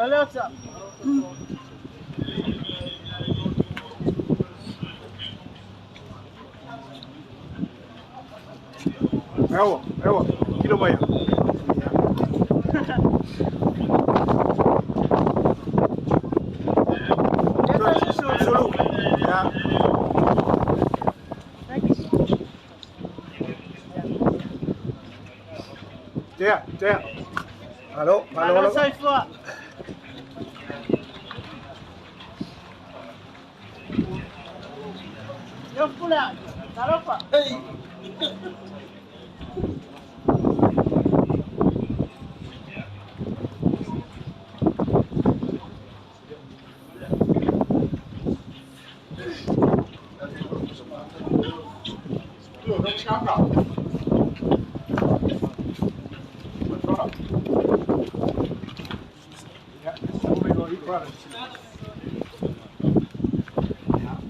Alexa. Evo, kilo vaya. Solo. Ya. Der. Hallo. Sei vor. Yo pula. Taropa. Hey.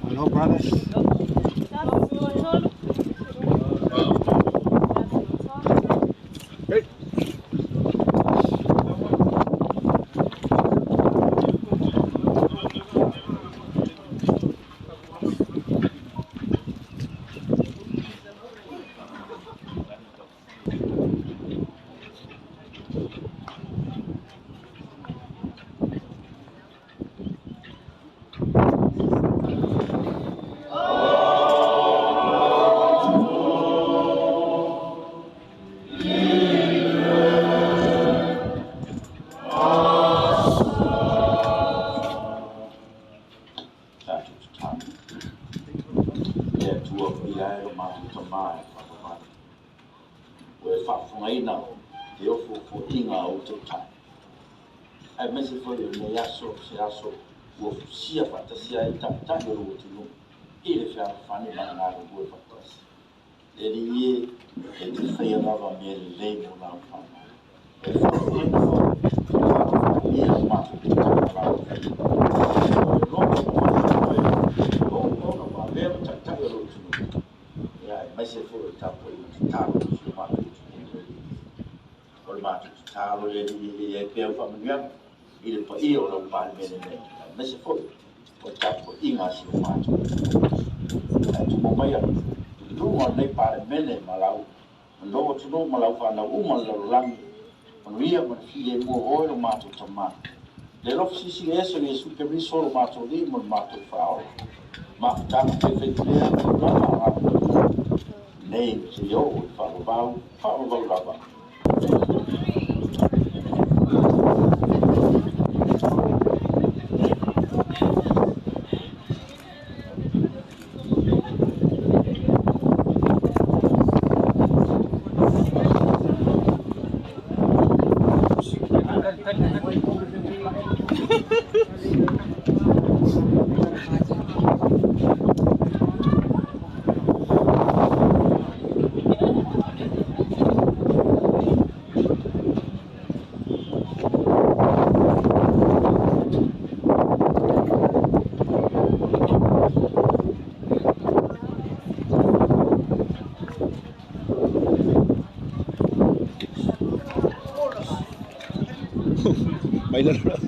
Hello, brothers. Hey. I message for you, Yaso, with Sia Faatasi, Tango to know. If you are funny, man, I will go for us. The year, it is fair of me, lame on our family. If you are much to talk about it, yeah, message for a tap to tap to market. Taro e peo familiar il io lo palmene me se foi o tapo inga si o mato tu mo mai tu mo nei palmene malau ndo tu no malau fa na uma lo lang on ia mo fi e mo o lo mato tama le lo si si eso ne su che mi solo mato lì mo mato fa ma tanto che fe nei si io fa lo va Bailar.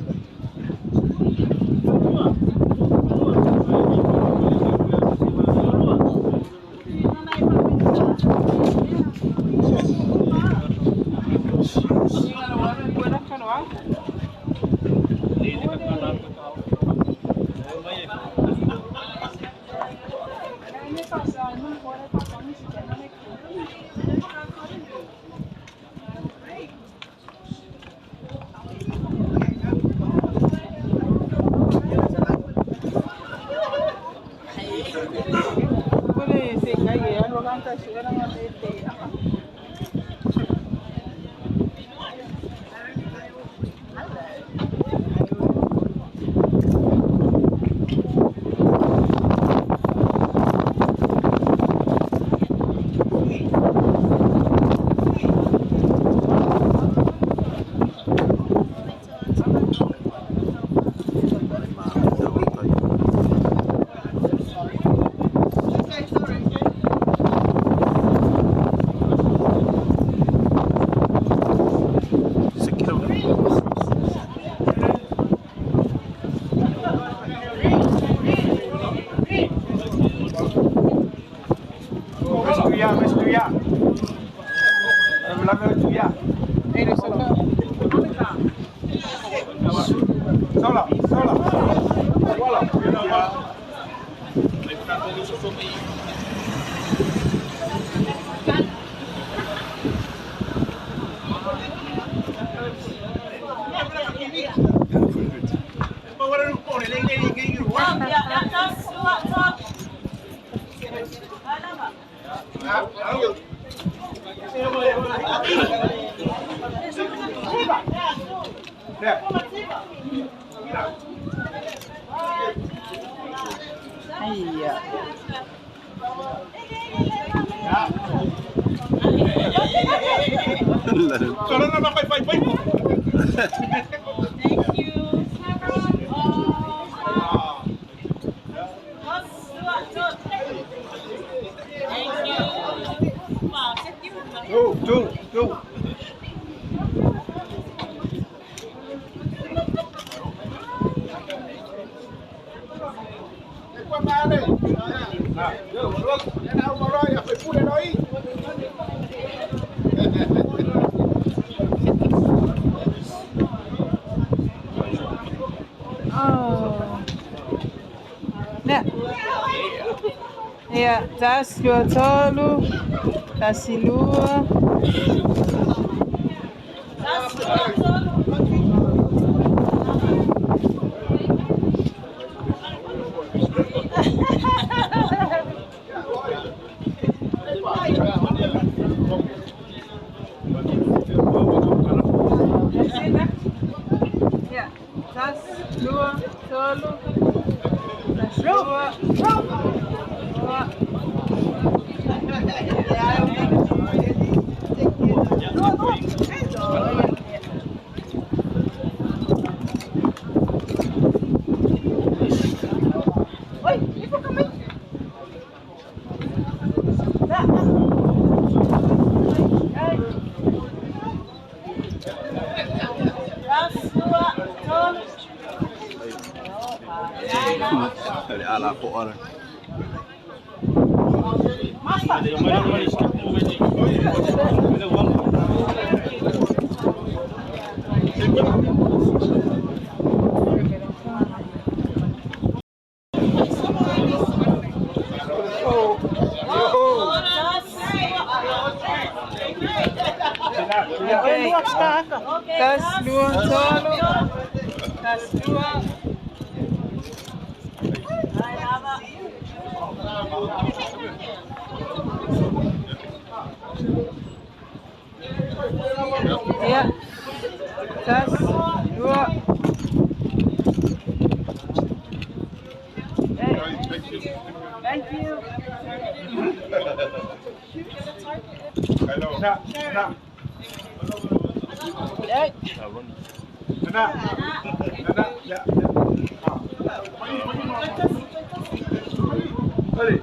Belakang tu ya. Ini suka. Salah, salah. Salah. Iya. Kalau nak pakai fai-fai. Thank you. Thank you. Wow, thank you. Tu. Oh. Nah. Iya, tas dua tolu, tas lua. Ya, tas dua tolu, tas dua. Dari ala ko orang. Tas dua tolu, tas dua. Ya, tas dua. Thank you. Nak. Nak. Ya. Allez,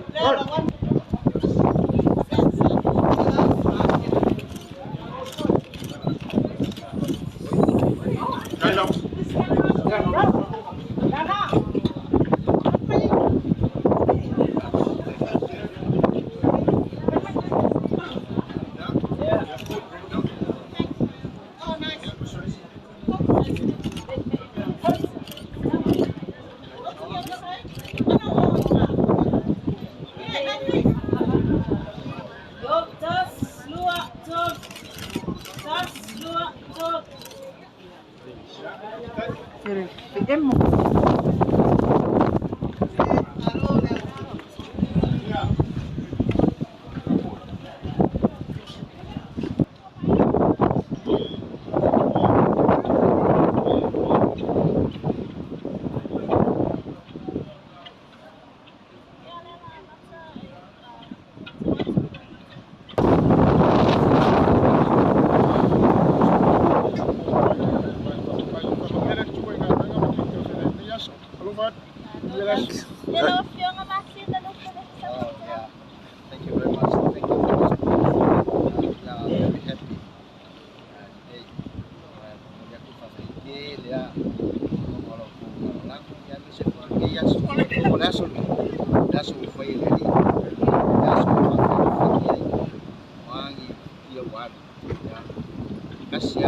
Kasi